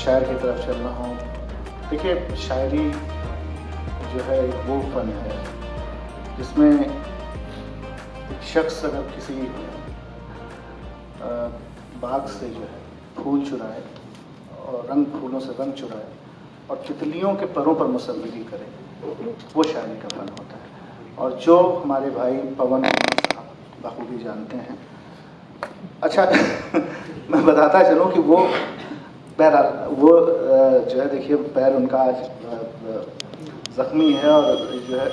शायर की तरफ चलना हो। देखिए, शायरी जो है वो फन है जिसमें एक शख्स अगर किसी बाग से जो है फूल चुराए और रंग फूलों से रंग चुराए और तितलियों के परों पर मुसव्विरी करे, वो शायरी का फन होता है। और जो हमारे भाई पवन साहब बखूबी जानते हैं। अच्छा मैं बताता चलूँ कि वो जो है, देखिए पैर उनका आज ज़ख्मी है और जो है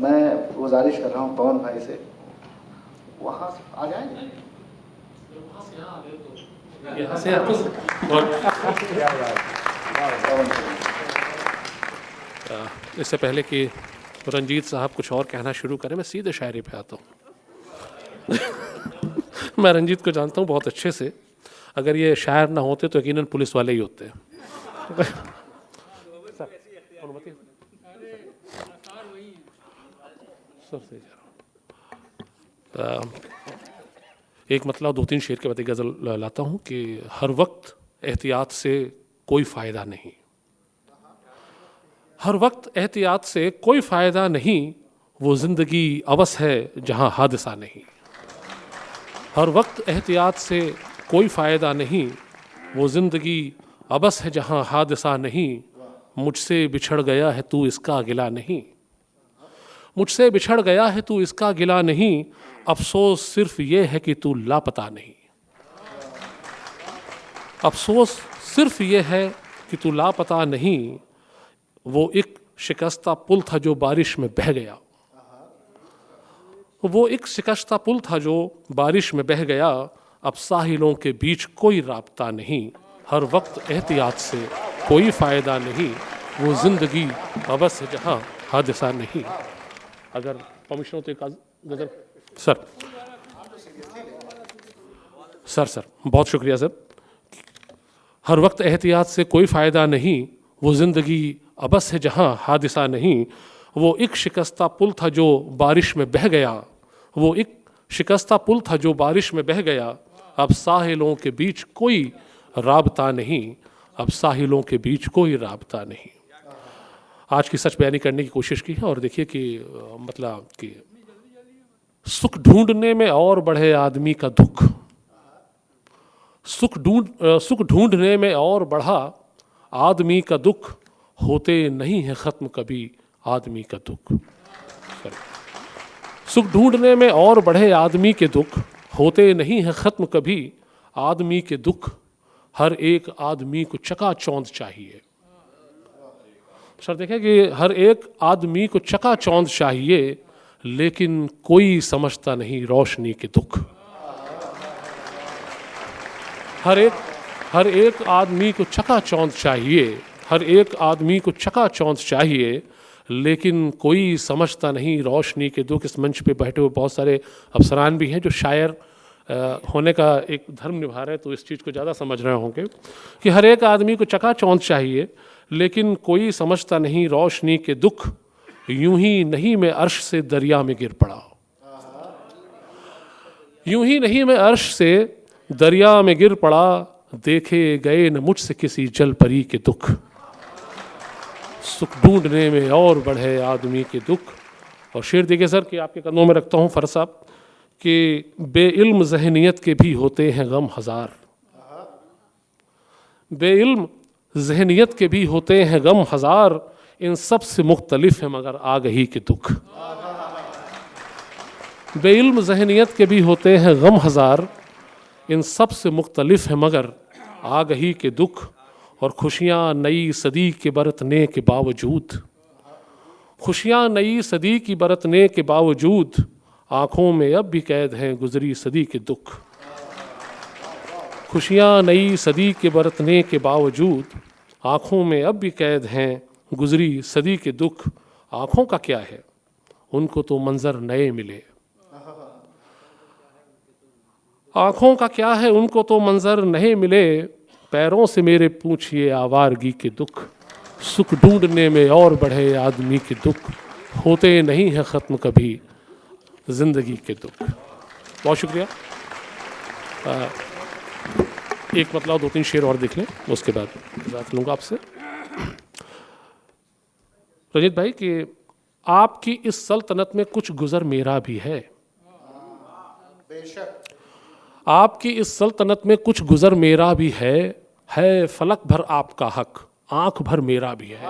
मैं गुजारिश कर रहा हूँ पवन भाई से वहाँ से आ जाएंगे, यहाँ से आपको इससे पहले कि रंजीत साहब कुछ और कहना शुरू करें, मैं सीधे शायरी पे आता हूँ। मैं रंजीत को जानता हूँ बहुत अच्छे से। अगर ये शायर ना होते तो यकीनन पुलिस वाले ही होते। एक मतलब 2-3 शेर के बाद एक गज़ल लाता हूँ कि हर वक्त एहतियात से कोई फ़ायदा नहीं, हर वक्त एहतियात से कोई फ़ायदा नहीं, वो ज़िंदगी अवस है जहाँ हादसा नहीं। हर वक्त एहतियात से कोई फ़ायदा नहीं, वो ज़िंदगी अबस है जहाँ हादसा नहीं। मुझसे बिछड़ गया है तू इसका गिला नहीं, मुझसे बिछड़ गया है तू इसका गिला नहीं, अफसोस सिर्फ ये है कि तू लापता नहीं। अफसोस सिर्फ ये है कि तू लापता नहीं, वो एक शिकस्ता पुल था जो बारिश में बह गया, वो एक शिकस्ता पुल था जो बारिश में बह गया, अब साहिलों के बीच कोई राब्ता नहीं। हर वक्त एहतियात से कोई फ़ायदा नहीं, वो ज़िंदगी अबस है जहाँ हादसा नहीं। अगर परमिशन हो तो एक गज़ल सर बहुत शुक्रिया सर। हर वक्त एहतियात से कोई फ़ायदा नहीं, वो ज़िंदगी अबस है जहाँ हादसा नहीं, वो एक शिकस्ता पुल था जो बारिश में बह गया, वो एक शिकस्ता पुल था जो बारिश में बह गया, अब साहिलों के बीच कोई राबता नहीं, अब साहिलों के बीच कोई राबता नहीं। आज की सच बयानी करने की कोशिश की है और देखिए कि मतलब कि सुख ढूंढने में और बढ़े आदमी का दुख, सुख ढूंढने में और बढ़ा आदमी का दुख, होते नहीं है ख़त्म कभी आदमी का दुख। सुख ढूंढने में और बढ़े आदमी के दुख, होते नहीं है ख़त्म कभी आदमी के दुख, हर एक आदमी को चकाचौंध चाहिए। सर देखें कि हर एक आदमी को चकाचौंध चाहिए, लेकिन कोई समझता नहीं रोशनी के दुख। हर एक आदमी को चकाचौंध चाहिए, हर एक आदमी को चकाचौंध चाहिए, लेकिन कोई समझता नहीं रोशनी के दुख। इस मंच पे बैठे हुए बहुत सारे अफसरान भी हैं जो शायर होने का एक धर्म निभा रहे हैं, तो इस चीज़ को ज़्यादा समझ रहे होंगे कि हर एक आदमी को चकाचौंध चाहिए, लेकिन कोई समझता नहीं रोशनी के दुख, यूं ही नहीं मैं अर्श से दरिया में गिर पड़ा, यूं ही नहीं मैं अर्श से दरिया में गिर पड़ा, देखे गए न मुझसे किसी जल परी के दुख, सुख ढूंढने में और बढ़े आदमी के दुख। और शेर देखिए सर कि आपके कदमों में रखता हूँ फर्ज साहब कि बेइल्म ज़हनियत के भी होते हैं गम हज़ार, बेइल्म ज़हनियत के भी होते हैं गम हज़ार, इन सब से मुख्तलिफ है मगर आगही के दुख। बेइल्म ज़हनियत के भी होते हैं गम हज़ार, इन सब से मुख्तलिफ है मगर आगही के दुख। और खुशियाँ नई सदी के बरतने के बावजूद, खुशियाँ नई सदी की बरतने के बावजूद, आँखों में अब भी कैद हैं गुजरी सदी के दुख। खुशियाँ नई सदी के बरतने के बावजूद, आँखों में अब भी कैद हैं गुजरी सदी के दुख। आँखों का क्या है, उनको तो मंजर नए मिले, आँखों का क्या है, उनको तो मंजर नए मिले, पैरों से मेरे पूछिए आवारगी के दुख, सुख ढूंढने में और बढ़े आदमी के दुख, होते नहीं है ख़त्म कभी ज़िंदगी के दुख। बहुत शुक्रिया। एक मतलब 2-3 शेर और देख लें, उसके बाद बात लूँगा आपसे। रंजीत भाई कि आपकी इस सल्तनत में कुछ गुजर मेरा भी है। बेशक। आपकी इस सल्तनत में कुछ गुजर मेरा भी है फलक भर आपका हक, आंख भर मेरा भी है।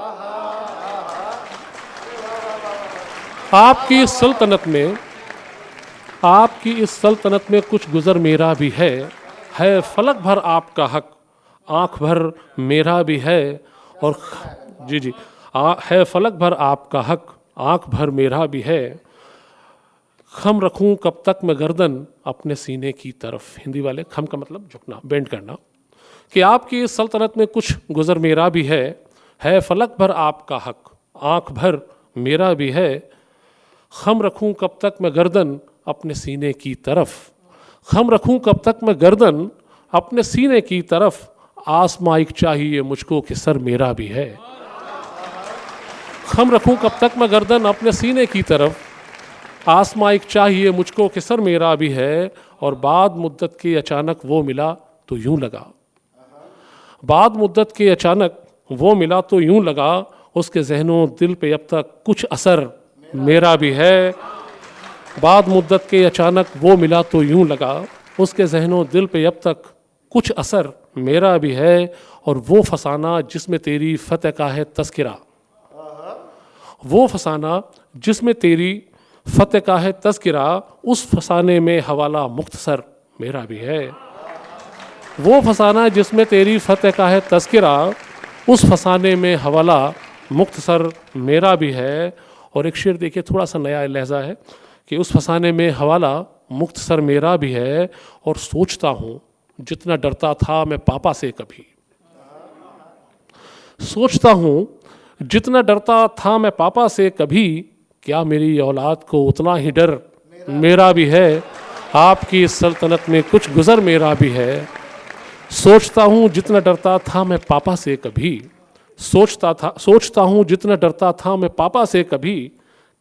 आपकी इस सल्तनत में कुछ गुजर मेरा भी है फलक भर आपका हक, आंख भर मेरा भी है। और जी है फलक भर आपका हक, आंख भर मेरा भी है। खम रखूं कब तक मैं गर्दन अपने सीने की तरफ। हिंदी वाले, खम का मतलब झुकना, बेंड करना। कि आपकी इस सल्तनत में कुछ गुजर मेरा भी है फलक भर आपका हक, आंख भर मेरा भी है। खम रखूं कब तक मैं गर्दन अपने सीने की तरफ, खम रखूं कब तक मैं गर्दन अपने सीने की तरफ। आसमाइक चाहिए मुझको कि सर मेरा भी है। खम रखूं कब तक मैं गर्दन अपने सीने की तरफ, आसमाइक चाहिए मुझको कि सर मेरा भी है। और बाद मुद्दत के अचानक वो मिला तो यूं लगा, बाद मुद्दत के अचानक वो मिला तो यूं लगा, उसके जहनों दिल पे अब तक कुछ असर मेरा भी है। बाद मुद्दत के अचानक वो मिला तो यूं लगा, उसके जहनों दिल पे अब तक कुछ असर मेरा भी है। और वो फसाना जिसमें तेरी फतह का है तज़किरा, वो फसाना जिसमें तेरी फतह का है तज़किरा, उस फसाने में हवाला मुख्तसर मेरा भी है। वो फसाना जिसमें तेरी फतह का है तज़किरा, उस फसाने में हवाला मुख्तसर मेरा भी है। और एक शेर देखिए, थोड़ा सा नया लहजा है कि उस फसाने में हवाला मुख्तसर मेरा भी है। और सोचता हूँ जितना डरता था मैं पापा से कभी, सोचता हूँ जितना डरता था मैं पापा से कभी, क्या मेरी औलाद को उतना ही डर मेरा भी है। आपकी इस सल्तनत में कुछ गुजर मेरा भी है। सोचता हूँ जितना डरता था मैं पापा से कभी, सोचता हूँ जितना डरता था मैं पापा से कभी,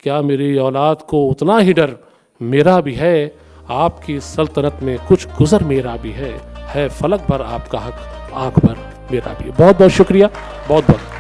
क्या मेरी औलाद को उतना ही डर मेरा भी है। आपकी सल्तनत में कुछ गुजर मेरा भी है फलक भर आपका हक, आंख भर मेरा भी है। बहुत बहुत शुक्रिया, बहुत बहुत